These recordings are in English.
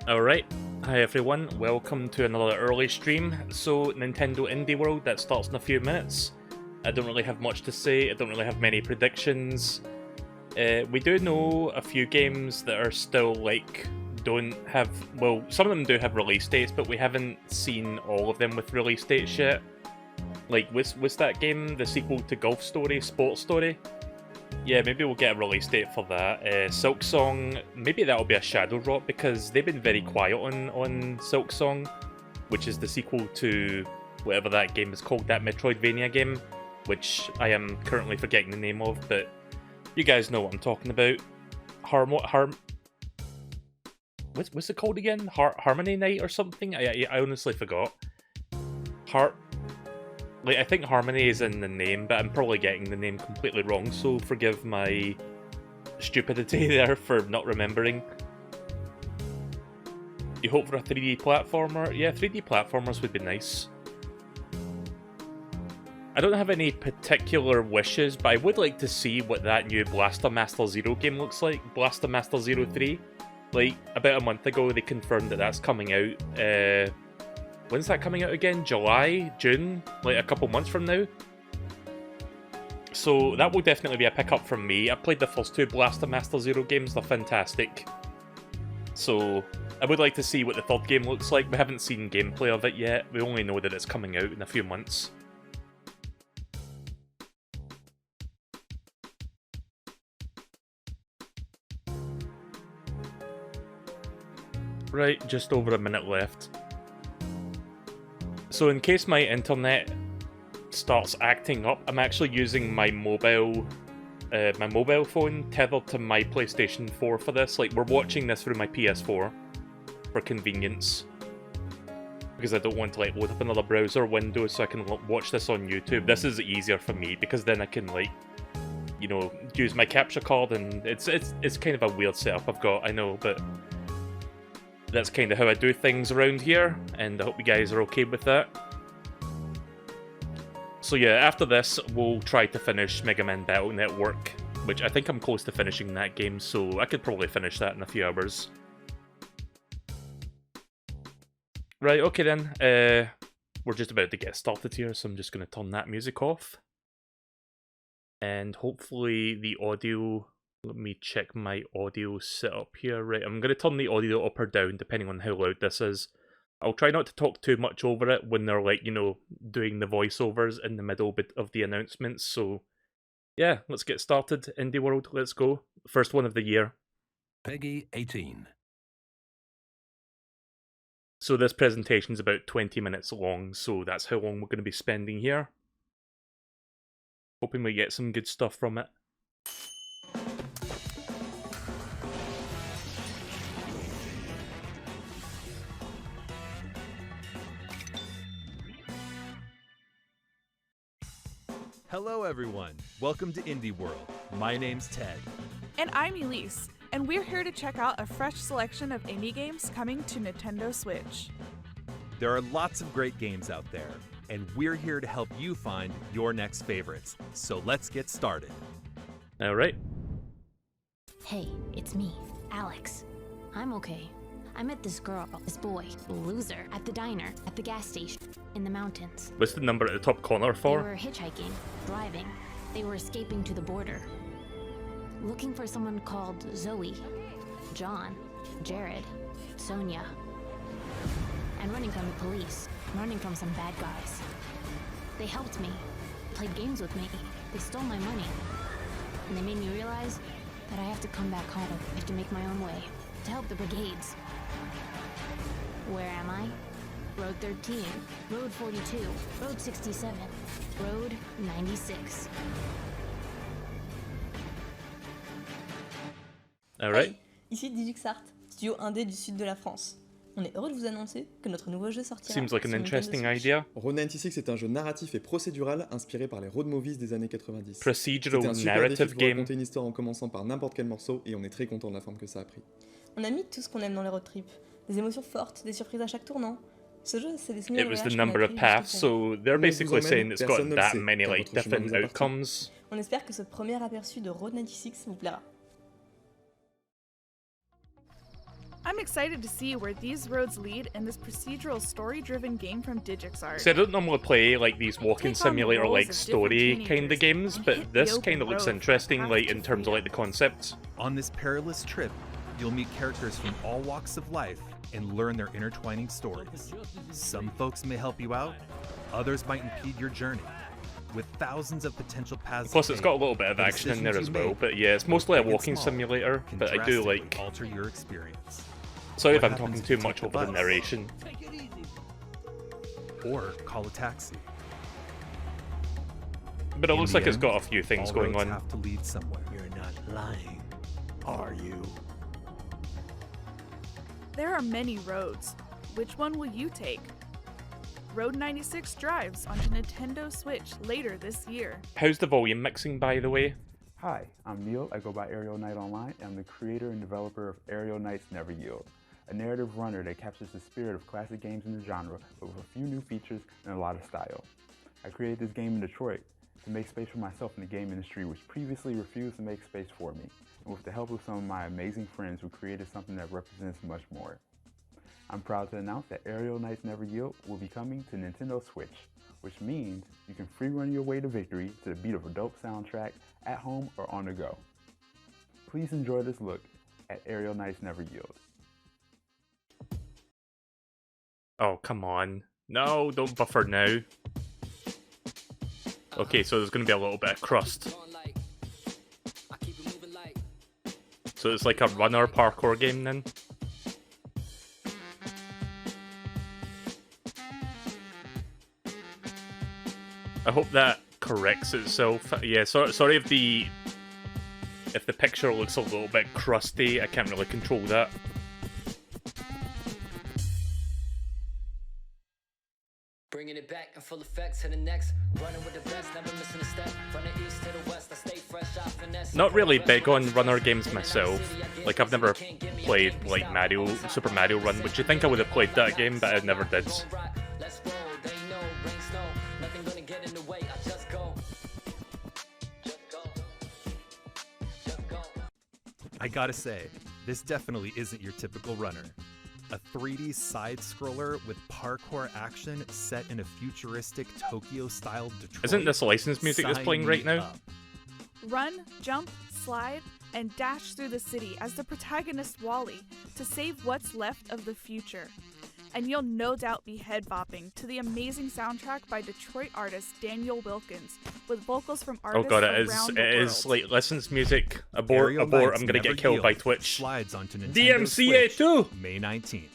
Alright, hi everyone, welcome to another early stream. So, Nintendo Indie World, that starts in a few minutes. I don't really have much to say, I don't really have many predictions. We do know a few games that are still, don't have... Well, some of them do have release dates, but we haven't seen all of them with release dates yet. Like, what's that game? The sequel to Golf Story, Sports Story? Yeah, maybe we'll get a release date for that. Silk Song, maybe that'll be a Shadow Drop because they've been very quiet on Silk Song, which is the sequel to whatever that game is called, that Metroidvania game, which I am currently forgetting the name of, but you guys know what I'm talking about. What's it called again? Harmony Night or something? I honestly forgot. I think Harmony is in the name, but I'm probably getting the name completely wrong, so forgive my stupidity there for not remembering. You hope for a 3D platformer? Yeah, 3D platformers would be nice. I don't have any particular wishes, but I would like to see what that new Blaster Master Zero game looks like. Blaster Master Zero 3. Like, about a month ago, they confirmed that that's coming out. When's that coming out again? July? June? Like a couple months from now? So that will definitely be a pickup from me. I played the first two Blaster Master Zero games, they're fantastic. So I would like to see what the third game looks like. We haven't seen gameplay of it yet. We only know that it's coming out in a few months. Right, just over a minute left. So in case my internet starts acting up, I'm actually using my mobile phone tethered to my PlayStation 4 for this. Like, we're watching this through my PS4 for convenience. Because I don't want to load up another browser window so I can watch this on YouTube. This is easier for me because then I can use my capture card, and it's kind of a weird setup I've got, I know, but that's kind of how I do things around here, and I hope you guys are okay with that. So yeah, after this, we'll try to finish Mega Man Battle Network, which I think I'm close to finishing that game, so I could probably finish that in a few hours. Right, okay then, we're just about to get started here, so I'm just going to turn that music off. And hopefully the audio... Let me check my audio setup here. Right, I'm going to turn the audio up or down depending on how loud this is. I'll try not to talk too much over it when they're doing the voiceovers in the middle bit of the announcements. So yeah, let's get started. Indie World, let's go. First one of the year. Peggy 18. So this presentation's about 20 minutes long, so that's how long we're going to be spending here. Hoping we get some good stuff from it. Hello everyone, welcome to Indie World. My name's Ted. And I'm Elise, and we're here to check out a fresh selection of indie games coming to Nintendo Switch. There are lots of great games out there, and we're here to help you find your next favorites. So let's get started. Alright. Hey, it's me, Alex. I'm okay. I met this girl, this boy, loser, at the diner, at the gas station, in the mountains. What's the number at the top corner for? They were hitchhiking, driving. They were escaping to the border. Looking for someone called Zoe, John, Jared, Sonia. And running from the police, running from some bad guys. They helped me, played games with me. They stole my money. And they made me realize that I have to come back home. I have to make my own way, to help the brigades. Where am I? Road 13, Road 42, Road 67, Road 96. Alright. Hey, ici DigiXart, studio indé du sud de la France. On est heureux de vous annoncer que notre nouveau jeu sortira. Seems like an sur interesting Nintendo Switch. idea. Road 96 est un jeu narratif et procédural inspiré par les road movies des années 90. Procedural C'était un super défi narrative de vous game. raconter une histoire en commençant par n'importe quel morceau et on est très content de la forme que ça a pris. On a mis tout ce qu'on aime dans les road trips. Des émotions fortes, des surprises à chaque tournant. Ce jeu, c'est des It souvenirs was the voyages qu'on number a of pris paths, jusqu'au so they're Où on vous basically emmène, saying it's got personne ne le that sait, many car like votre chemin different nous appartient. outcomes. On espère que ce premier aperçu de Road 96 vous plaira. I'm excited to see where these roads lead in this procedural story-driven game from DigixArt. See, I don't normally play like these walking Take on the simulator roles like of story different kind of teenagers games, and but hit this the kind of open looks road for interesting, path like to in terms of like the freedom. concept. On this perilous trip, you'll meet characters from all walks of life and learn their intertwining stories. Some folks may help you out, others might impede your journey. With thousands of potential paths Plus, to it's take, got a little bit of the action in there as decisions you well. make, But yeah, it's mostly a big and walking small, simulator. can But I do drastically like. alter your experience. Sorry if What I'm talking happens if too you take much the over the bus? narration. Or call a taxi. But it In looks the like it's end, got a few things all going roads on. have to lead somewhere. You're not lying, are you? There are many roads. Which one will you take? Road 96 drives onto Nintendo Switch later this year. How's the volume mixing, by the way? Hi, I'm Neil. I go by Aerial Knight Online, and I'm the creator and developer of Aerial Knights Never Yield, a narrative runner that captures the spirit of classic games in the genre, but with a few new features and a lot of style. I created this game in Detroit to make space for myself in the game industry, which previously refused to make space for me, and with the help of some of my amazing friends who created something that represents much more. I'm proud to announce that Aerial Knights Never Yield will be coming to Nintendo Switch, which means you can free run your way to victory to the beat of a dope soundtrack at home or on the go. Please enjoy this look at Aerial Knights Never Yield. Oh, come on. No, don't buffer now. Okay, so there's going to be a little bit of crust. So it's like a runner parkour game then? I hope that corrects itself. Yeah, sorry if the picture looks a little bit crusty. I can't really control that. Bringing it back in full effect to the next. Running with the best, never missing a step. From the east to the west, I stay fresh out finesse. Not really big on runner games myself. Like, I've never played, like, Super Mario Run, which you think I would have played that game, but I never did. Let's roll, they know, rain, snow. Nothing gonna get in the way, I just go. Just go. Just go. I gotta say, this definitely isn't your typical runner. A 3D side-scroller with parkour action set in a futuristic Tokyo-style Detroit. Isn't this licensed music that's Sign playing right me now? up. Run, jump, slide, and dash through the city as the protagonist Wally to save what's left of the future. And you'll no doubt be head-bopping to the amazing soundtrack by Detroit artist Daniel Wilkins, with vocals from Oh artists god, around the it world. is like licensed music. Abort, Aerial abort, Knights I'm gonna Never get killed by Yield Twitch. Slides onto Nintendo DMCA Switch, too! May 19th.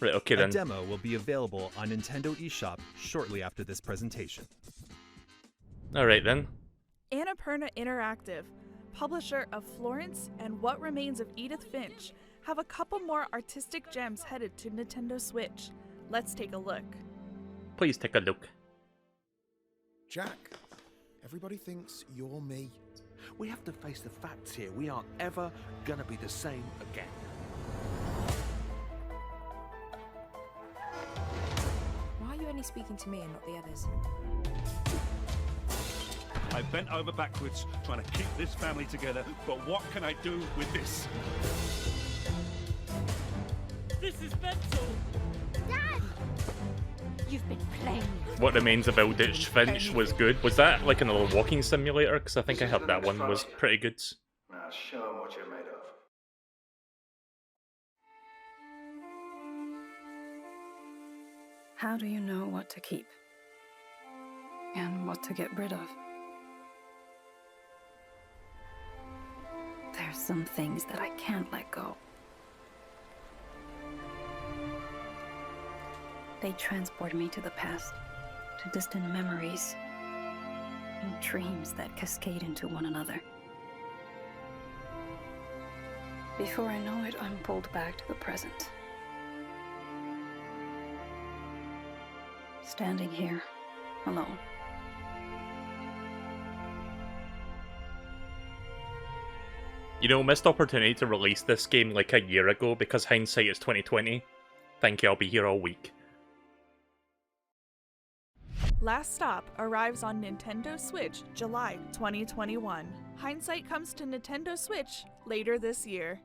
Right, okay A then. demo will be available on Nintendo eShop shortly after this presentation. Alright then. Annapurna Interactive, publisher of Florence and What Remains of Edith Finch, have a couple more artistic gems headed to Nintendo Switch. Let's take a look. Please take a look. Jack, everybody thinks you're me. We have to face the facts here. We aren't ever gonna be the same again. Why are you only speaking to me and not the others? I bent over backwards trying to keep this family together, but what can I do with this? This is mental! Dad! You've been playing. What Remains of Eldritch Finch was good. Was that like another walking simulator? Because I think I heard that one was pretty good. Now show them what you're made of. How do you know what to keep? And what to get rid of? There's some things that I can't let go. They transport me to the past, to distant memories, and dreams that cascade into one another. Before I know it, I'm pulled back to the present. Standing here, alone. You know, missed opportunity to release this game like a year ago because hindsight is 2020. Thank you, I'll be here all week. Last Stop arrives on Nintendo Switch July 2021. Hindsight comes to Nintendo Switch later this year.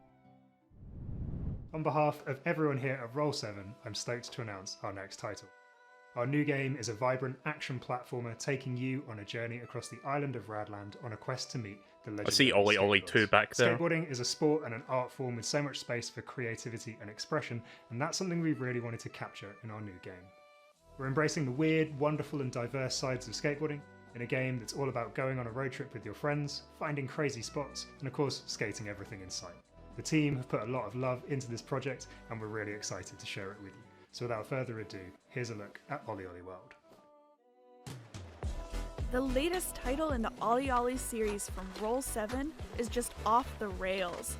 On behalf of everyone here at Roll7, I'm stoked to announce our next title. Our new game is a vibrant action platformer taking you on a journey across the island of Radland on a quest to meet the legendary I see Ollie Ollie 2 back there. Skateboarding is a sport and an art form with so much space for creativity and expression, and that's something we really wanted to capture in our new game. We're embracing the weird, wonderful and diverse sides of skateboarding in a game that's all about going on a road trip with your friends, finding crazy spots, and of course, skating everything in sight. The team have put a lot of love into this project, and we're really excited to share it with you. So without further ado, here's a look at Ollie Ollie World. The latest title in the Ollie Ollie series from Roll7 is just off the rails.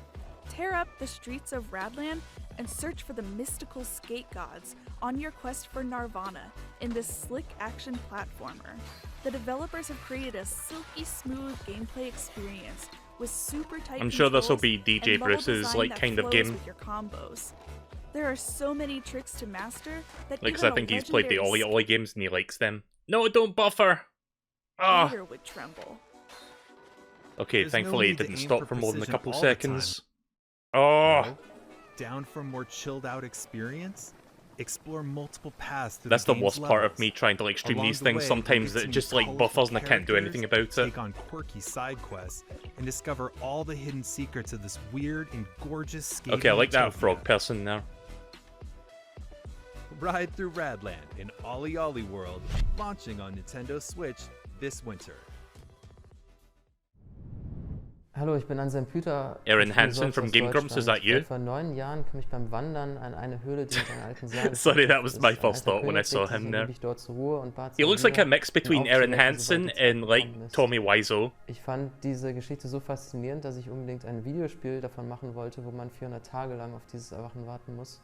Tear up the streets of Radland and search for the mystical skate gods on your quest for Nirvana in this slick action platformer. The developers have created a silky smooth gameplay experience with super tight I'm sure this will be controls DJ and level Bruce's design like that kind of flows game. with your combos. There are so many tricks to master that Like, 'cause even I think a he's played the legendary Ollie Ollie games and he likes them. No, don't buffer! Ah! skater would tremble. Okay, There's no thankfully need it to didn't aim stop for for more than a precision couple all the seconds. time. Oh! No? Down for a more chilled out experience? Explore multiple paths through That's the game's worst part of levels. me trying to like stream Along these the things. way, Sometimes you'll it get to just meet like colorful buffers and I can't do anything about characters, it. Take on quirky side quests and discover all the hidden secrets of this weird and gorgeous skating Okay, I like that utopia. frog person there. Ride through Radland in Ollie Ollie World, launching on Nintendo Switch this winter. Hallo, ich bin Anselm Püter. Arin Ich Hanson bin from aus Game Grumps, is that Deutschland. you? Vor 9 Jahren kam ich beim Wandern an eine Höhle, die mit einer alten Sage Sorry, that was ist. my Ein first alter thought when I König saw legte sich him there. angeblich dort zur Ruhe und bat He seine looks like a Brüder, mix ihn between Arin aufzuwecken, Hanson sobald die Zeit and like gekommen ist. Tommy Wiseau. Ich fand diese Geschichte so faszinierend, dass ich unbedingt ein Videospiel davon machen wollte, wo man 400 Tage lang auf dieses Erwachen warten muss.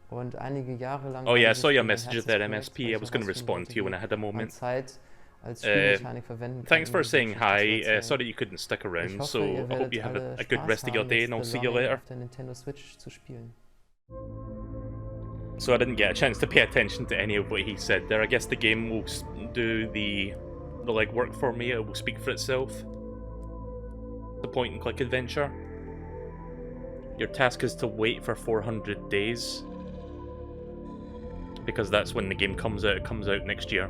Und einige Jahre lang Oh yeah, I war saw your mein message there, Herzensprojekt, MSP. weil I ich was going to herausfinden respond wollte, to you when I wie had a man moment. Zeit als Spielmechanik verwenden kann, Thanks um for diese saying Geschichte zu hi. erzählen. Sorry you couldn't stick Ich around, hoffe, so ihr I hope werdet you have alle a good Spaß rest of your haben, day jetzt and I'll The see you Running later. auf der Nintendo Switch zu spielen. So I didn't get a chance to pay attention to any of what he said there. I guess the game will do the legwork for me. It will speak for itself. The point and click adventure. Your task is to wait for 400 days. Because that's when the game comes out. It comes out next year.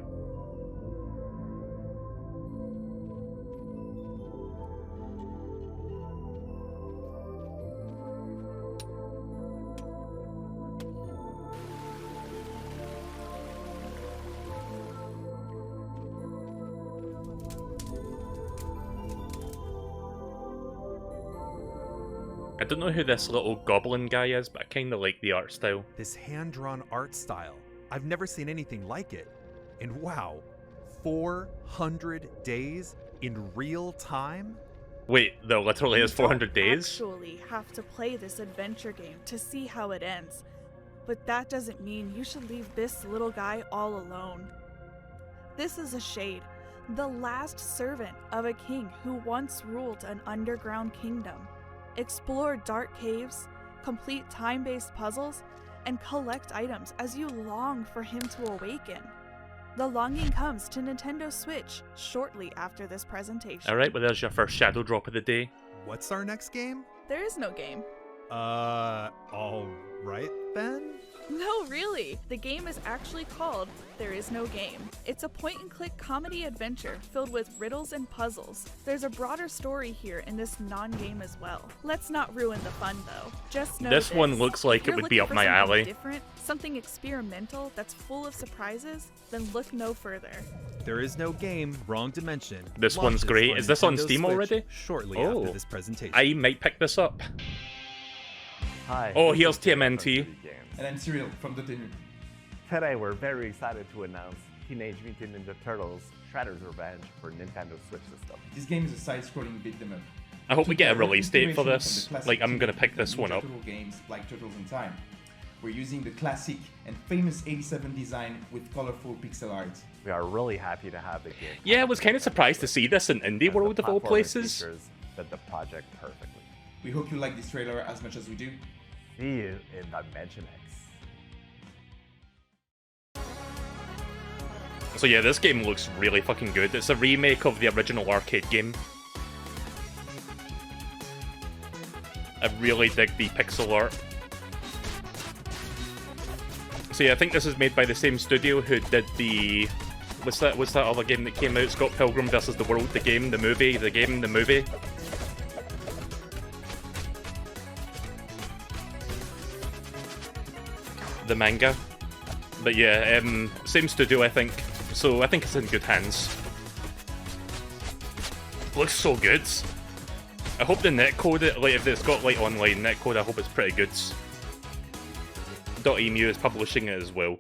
I don't know who this little goblin guy is, but I kind of like the art style. This hand-drawn art style. I've never seen anything like it. And wow, 400 days in real time? Wait, there literally is 400 You days? actually have to play this adventure game to see how it ends. But that doesn't mean you should leave this little guy all alone. This is a shade, the last servant of a king who once ruled an underground kingdom. Explore dark caves, complete time-based puzzles, and collect items as you long for him to awaken. The longing comes to Nintendo Switch shortly after this presentation. Alright, well there's your first shadow drop of the day. What's our next game? There is no game. Alright then? No, really. The game is actually called There Is No Game. It's a point-and-click comedy adventure filled with riddles and puzzles. There's a broader story here in this non-game as well. Let's not ruin the fun, though. Just know This one looks like if it you're would be looking up for my something alley. Different, something experimental that's full of surprises, then look no further. There is no game, wrong dimension. This one's launches great. for Is this on Nintendo Steam Switch already? Shortly Oh. after this presentation. I might pick this up. Hi. Oh, here's TMNT. And I'm Cyril from the team. Today we're very excited to announce Teenage Mutant Ninja Turtles Shredder's Revenge for Nintendo Switch system. This game is a side-scrolling beat 'em up. I hope we get a Direct release date for inspiration this. from the classic Like, I'm gonna Teenage pick this Mutant one Ninja up. Turtle games like Turtles in Time. We're using the classic and famous 87 design with colorful pixel art. We are really happy to have the game. Yeah, I was kind of surprised to see this in Indie World of all Platforming places. features Fit the project perfectly. We hope you like this trailer as much as we do. See you in Dimension X. So yeah, this game looks really fucking good. It's a remake of the original arcade game. I really dig the pixel art. So yeah, I think this is made by the same studio who did the... What's that other game that came out? Scott Pilgrim vs. the World, the game, the movie, the game, the movie. The manga. But yeah, same studio, I think. So I think it's in good hands. Looks so good. I hope the netcode, like if it's got like online netcode, I hope it's pretty good. .emu is publishing it as well.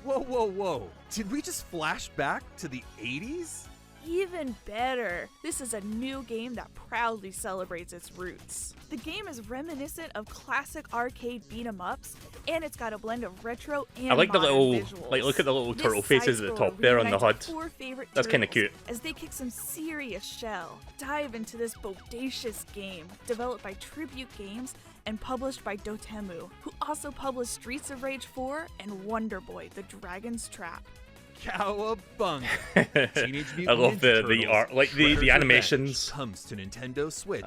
Whoa, whoa, whoa. Did we just flash back to the 80s? Even better! This is a new game that proudly celebrates its roots. The game is reminiscent of classic arcade beat-em-ups, and it's got a blend of retro and I like the modern little, visuals. like look at the little turtle This faces at the top there on the reunites HUD. four favorite That's kind of turtles cute. as they kick some serious shell. Dive into this bodacious game, developed by Tribute Games and published by Dotemu, who also published Streets of Rage 4 and Wonder Boy: The Dragon's Trap. Cowabunga! Teenage Mutant I love Ninja the Turtles art, like the Shredder's animations. Revenge comes to Nintendo Switch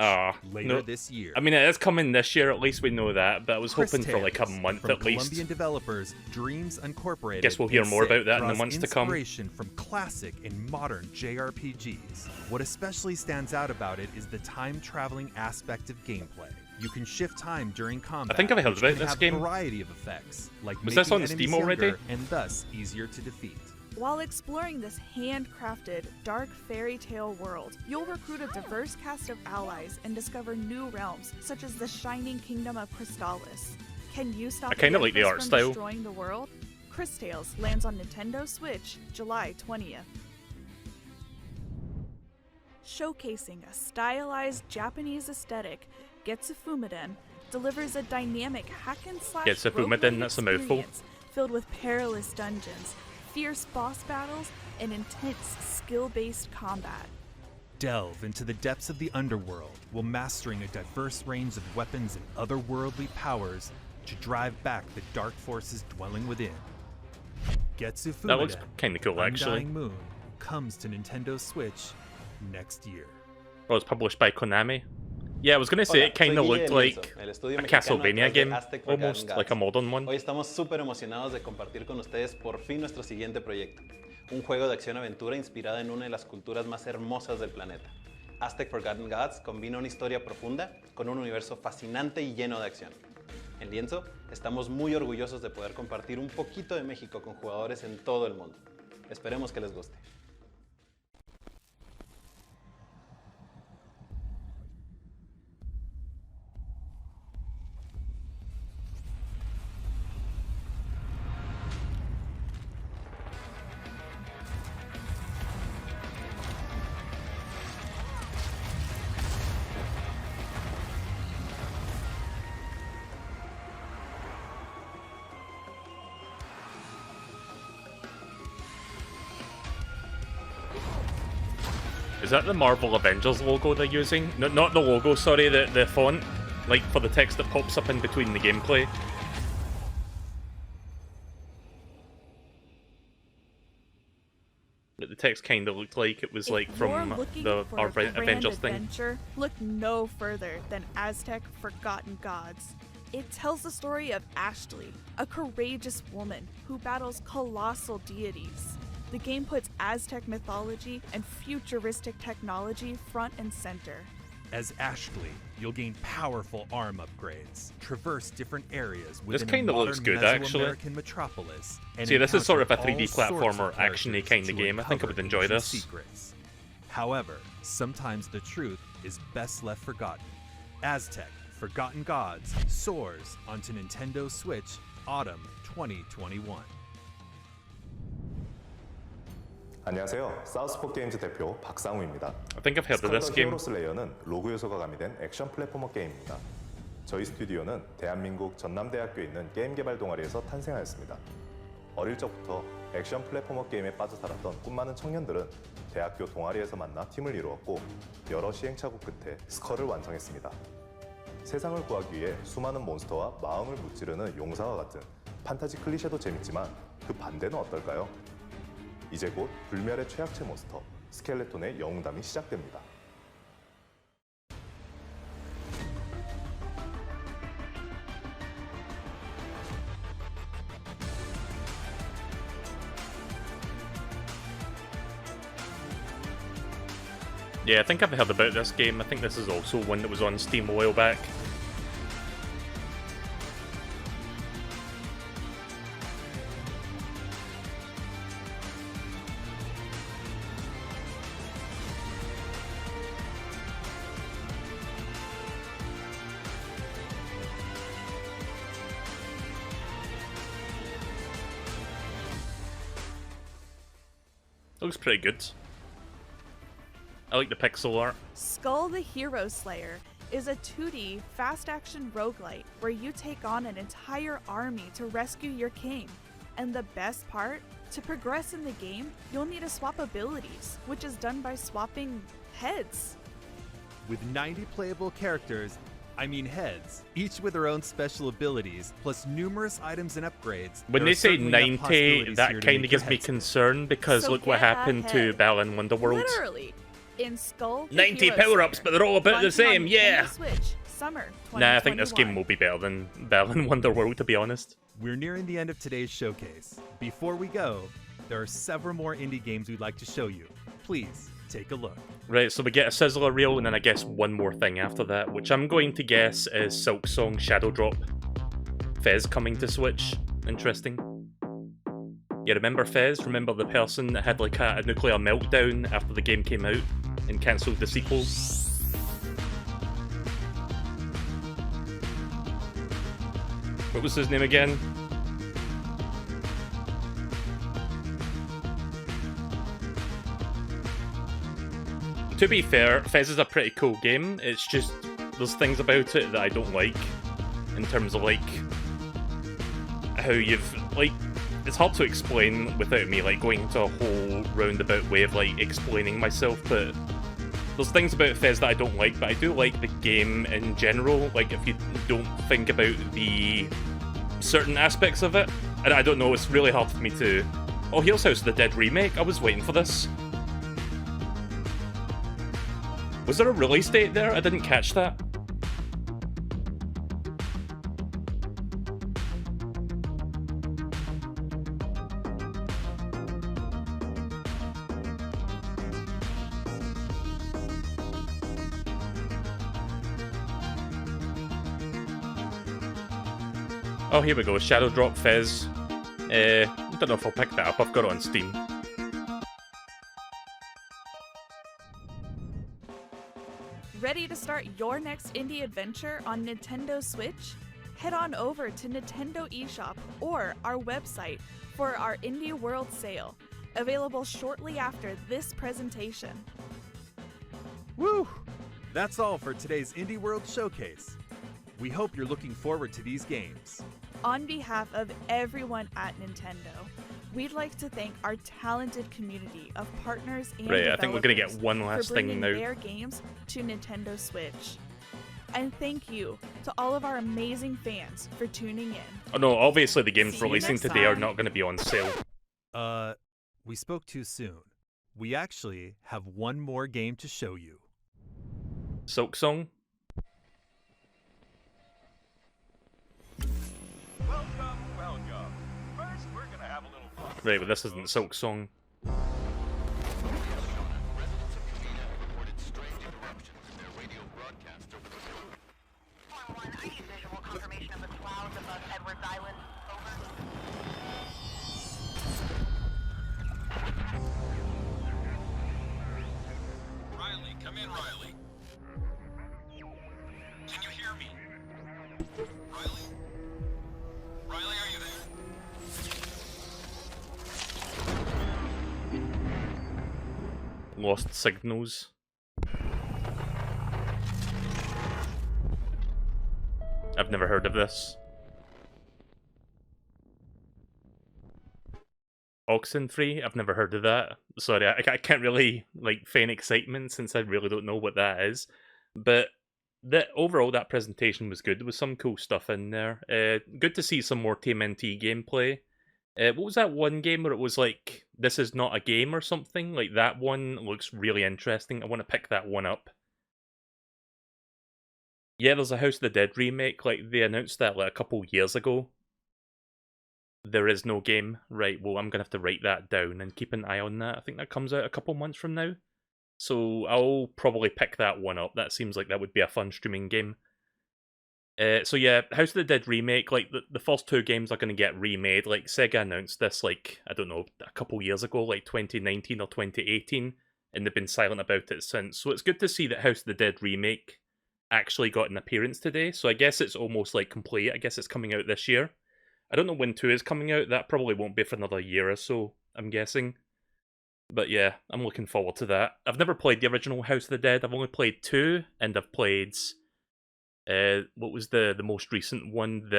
later no, this year. I mean, it is coming this year, at least we know that, but I was Chris hoping for like a Tales month from at least. Colombian developers Dreams Incorporated. Guess we'll hear more about that in the months to come. Inspiration from classic and modern JRPGs. What especially stands out about it is the time-traveling aspect of gameplay. You can shift time during combat. I think I've heard which about can this have game. A variety of effects, like Was this making on enemies Steam already? younger and thus easier to defeat. While exploring this handcrafted, dark fairy tale world, you'll recruit a diverse cast of allies and discover new realms, such as the shining kingdom of Crystallis. Can you stop I kinda like the Empress art from style. destroying the world? Chris Tales lands on Nintendo Switch, July 20th. Showcasing a stylized Japanese aesthetic, Getsu Fumiden delivers a dynamic hack-and-slash Getsu Fumiden, roguelike that's a mouthful. experience filled with perilous dungeons, fierce boss battles, and intense skill-based combat. Delve into the depths of the underworld while mastering a diverse range of weapons and otherworldly powers to drive back the dark forces dwelling within. Getsu Fumiden, That looks kinda cool, actually. Undying Moon comes to Nintendo Switch next year. Well, it's published by Konami. Yeah, I was gonna say it kind of looked like a Castlevania game, almost like a modern one. Hoy estamos súper emocionados de compartir con ustedes por fin nuestro siguiente proyecto. Un juego de acción-aventura inspirado en una de las culturas más hermosas del planeta. Aztec Forgotten Gods combina una historia profunda con un universo fascinante y lleno de acción. En Lienzo, estamos muy orgullosos de poder compartir un poquito de México con jugadores en todo el mundo. Esperemos que les guste. Is that the Marvel Avengers logo they're using? No, not the logo, sorry, the font, like for the text that pops up in between the gameplay. But the text kind of looked like it was like from the Avengers thing. Adventure, look no further than Aztec Forgotten Gods. It tells the story of Ashley, a courageous woman who battles colossal deities. The game puts Aztec mythology and futuristic technology front and center. As Ashley, you'll gain powerful arm upgrades, traverse different areas This within kind a of looks modern good, actually. Mesoamerican metropolis. And See, this is sort of a encounter 3D all sorts platformer, of action-y characters kind of to game. I think I would uncover enjoy ancient this. Secrets. However, sometimes the truth is best left forgotten. Aztec Forgotten Gods soars onto Nintendo Switch autumn 2021. 안녕하세요. 사우스포 게임즈 대표 박상우입니다. I think I've heard of this game. 히어로스 레이어는 로그 요소가 가미된 액션 플랫포머 게임입니다. 저희 스튜디오는 대한민국 전남대학교에 있는 게임 개발 동아리에서 탄생하였습니다. 어릴 적부터 액션 플랫포머 게임에 빠져 살았던 꿈 많은 청년들은 대학교 동아리에서 만나 팀을 이루었고 여러 시행착오 끝에 스컬을 완성했습니다. 세상을 구하기 위해 수많은 몬스터와 마음을 무찌르는 용사와 같은 판타지 클리셰도 재밌지만 그 반대는 어떨까요? 이제 곧 불멸의 최악체 몬스터 스켈레톤의 영웅담이 시작됩니다. Yeah, I think I've heard about this game. I think this is also one that was on Steam a while back. Looks pretty good. I like the pixel art. Skull the Hero Slayer is a 2D fast-action roguelite where you take on an entire army to rescue your king. And the best part? To progress in the game, you'll need to swap abilities, which is done by swapping heads. With 90 playable characters, I mean heads, each with their own special abilities, plus numerous items and upgrades. When they say 90, that kind of gives me concern, because So look what get happened to ahead. Balan Wonderworld. Literally, in Skull the 90 Hero power-ups, Slayer, but they're all about the launching on same, Nintendo yeah! Switch, summer Nah, I think this 2021. game will be better than Balan Wonderworld, to be honest. We're nearing the end of today's showcase. Before we go, there are several more indie games we'd like to show you. Please, take a look. Right, so we get a Sizzler reel, and then I guess one more thing after that, which I'm going to guess is Silksong Shadow Drop. Fez coming to Switch. Interesting. Yeah, remember Fez? Remember the person that had like a nuclear meltdown after the game came out and cancelled the sequel? What was his name again? To be fair, Fez is a pretty cool game. It's just, there's things about it that I don't like. In terms of, like, how you've, like, it's hard to explain without me, like, going into a whole roundabout way of, like, explaining myself, but there's things about Fez that I don't like, but I do like the game in general, like, if you don't think about the certain aspects of it. And I don't know, it's really hard for me to... Oh, here's House of the Dead remake. I was waiting for this. Was there a release date there? I didn't catch that. Oh, here we go. Shadow Drop Fez. I don't know if I'll pick that up. I've got it on Steam. Ready to start your next indie adventure on Nintendo Switch? Head on over to Nintendo eShop or our website for our Indie World sale, available shortly after this presentation. Woo! That's all for today's Indie World Showcase. We hope you're looking forward to these games. On behalf of everyone at Nintendo, we'd like to thank our talented community of partners and Right, I think we're gonna get developers one last for thing bringing now. their games to Nintendo Switch. And thank you to all of our amazing fans for tuning in. Oh no, obviously the games See you releasing next today are time. not going to be on sale. We spoke too soon. We actually have one more game to show you. Silksong? Welcome. First, we're gonna have a little fun. Right, but this isn't Silksong. Riley, come in, Riley. Can you hear me? Riley? Riley, are you there? Lost signals. I've never heard of this. Oxenfree? I've never heard of that. Sorry, I can't really like feign excitement since I really don't know what that is. But overall, that presentation was good. There was some cool stuff in there. Good to see some more TMNT gameplay. What was that one game where it was like, this is not a game or something? Like, that one looks really interesting. I want to pick that one up. Yeah, there's a House of the Dead remake. Like, they announced that like a couple years ago. There is no game. Right, well, I'm going to have to write that down and keep an eye on that. I think that comes out a couple months from now. So I'll probably pick that one up. That seems like that would be a fun streaming game. So yeah, House of the Dead remake, like the first two games are going to get remade. Like Sega announced this, like, I don't know, a couple years ago, like 2019 or 2018, and they've been silent about it since. So it's good to see that House of the Dead remake actually got an appearance today. So I guess it's almost like complete. I guess it's coming out this year. I don't know when 2 is coming out. That probably won't be for another year or so, I'm guessing. But yeah, I'm looking forward to that. I've never played the original House of the Dead. I've only played 2, and I've played what was the most recent one?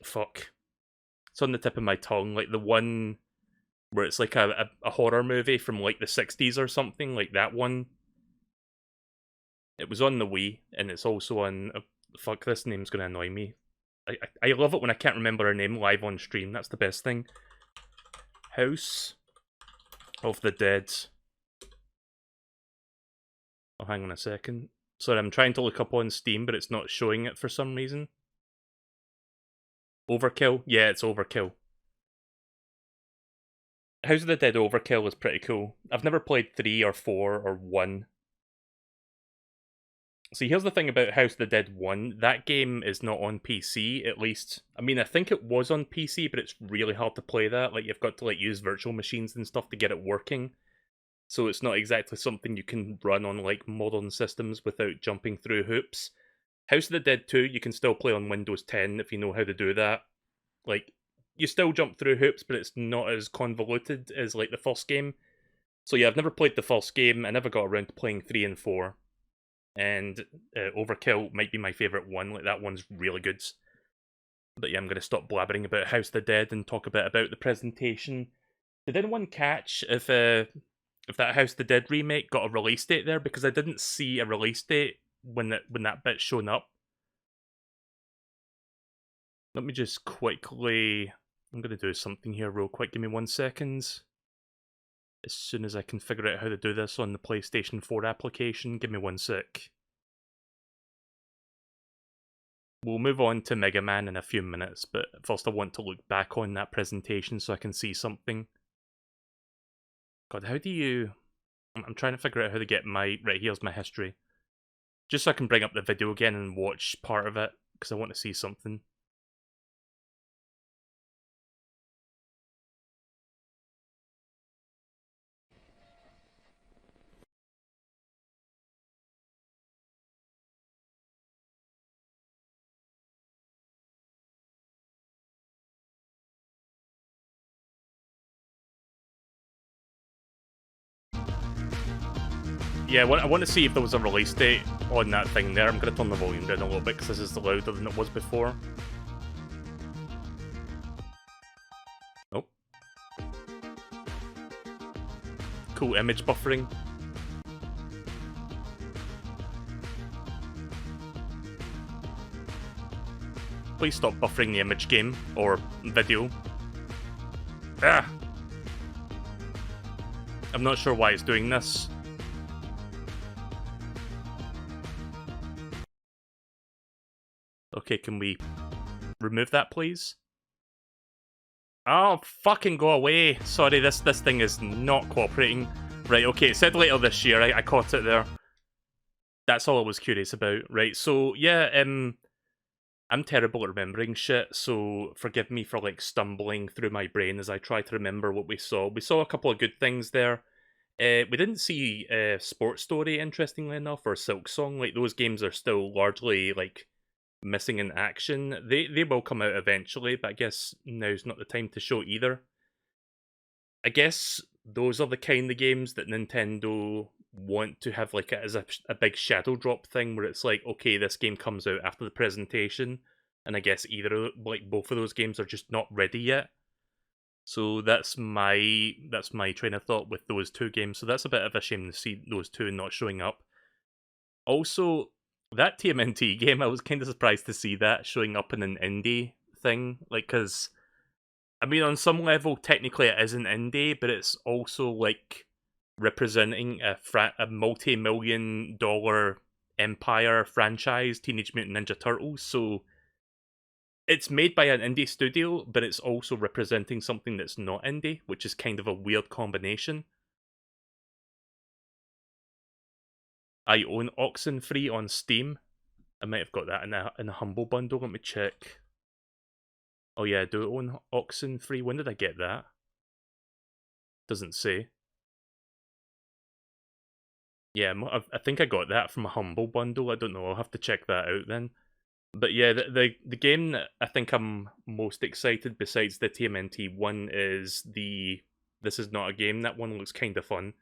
Fuck. It's on the tip of my tongue. Like the one where it's like a horror movie from like the 60s or something, like that one. It was on the Wii, and it's also on... fuck, this name's gonna annoy me. I love it when I can't remember her name live on stream. That's the best thing. House of the Dead. Oh, hang on a second. Sorry, I'm trying to look up on Steam, but it's not showing it for some reason. Overkill? Yeah, it's Overkill. House of the Dead Overkill is pretty cool. I've never played 3 or 4 or 1. See, here's the thing about House of the Dead 1. That game is not on PC, at least. I mean, I think it was on PC, but it's really hard to play that. Like, you've got to, like, use virtual machines and stuff to get it working. So it's not exactly something you can run on, like, modern systems without jumping through hoops. House of the Dead 2, you can still play on Windows 10 if you know how to do that. Like, you still jump through hoops, but it's not as convoluted as, like, the first game. So yeah, I've never played the first game. I never got around to playing 3 and 4. And Overkill might be my favourite one. Like, that one's really good. But yeah, I'm going to stop blabbering about House of the Dead and talk a bit about the presentation. Did anyone catch if that House of the Dead remake got a release date there? Because I didn't see a release date when that bit's shown up. Let me just quickly... I'm going to do something here real quick. Give me 1 second. As soon as I can figure out how to do this on the PlayStation 4 application, give me 1 sec. We'll move on to Mega Man in a few minutes, but first I want to look back on that presentation so I can see something. God, how do you... I'm trying to figure out how to get my... Right, here's my history. Just so I can bring up the video again and watch part of it, because I want to see something. Yeah, I want to see if there was a release date on that thing there. I'm going to turn the volume down a little bit because this is louder than it was before. Oh. Cool image buffering. Please stop buffering the image game, or video. Ah! I'm not sure why it's doing this. Okay, can we remove that, please? Oh, fucking go away. Sorry, this thing is not cooperating. Right, okay, it said later this year. I caught it there. That's all I was curious about. Right, so, yeah, I'm terrible at remembering shit, so forgive me for, like, stumbling through my brain as I try to remember what we saw. We saw a couple of good things there. We didn't see Sports Story, interestingly enough, or Silk Song. Like, those games are still largely, like, missing in action. They will come out eventually, but I guess now's not the time to show either. I guess those are the kind of games that Nintendo want to have like as a big shadow drop thing, where it's like, okay, this game comes out after the presentation, and I guess both of those games are just not ready yet. So that's my train of thought with those two games. So that's a bit of a shame to see those two not showing up. Also, that TMNT game, I was kind of surprised to see that showing up in an indie thing. Like, because, I mean, on some level, technically it is an indie, but it's also, like, representing a multi-million-dollar empire franchise, Teenage Mutant Ninja Turtles, so it's made by an indie studio, but it's also representing something that's not indie, which is kind of a weird combination. I own Oxenfree on Steam. I might have got that in a Humble Bundle. Let me check. Oh yeah, I do own Oxenfree. When did I get that? Doesn't say. Yeah, I think I got that from a Humble Bundle. I don't know. I'll have to check that out then. But yeah, the game that I think I'm most excited besides the TMNT one is the This Is Not a Game. That one looks kind of fun.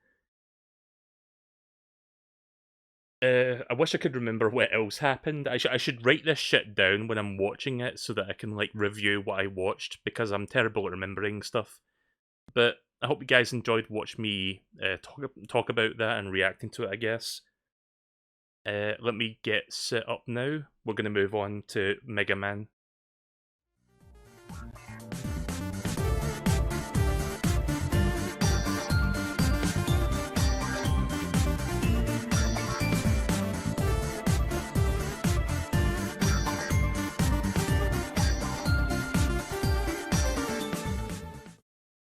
I wish I could remember what else happened. I should write this shit down when I'm watching it so that I can like review what I watched, because I'm terrible at remembering stuff. But I hope you guys enjoyed watching me talk about that and reacting to it, I guess. Let me get set up now. We're going to move on to Mega Man.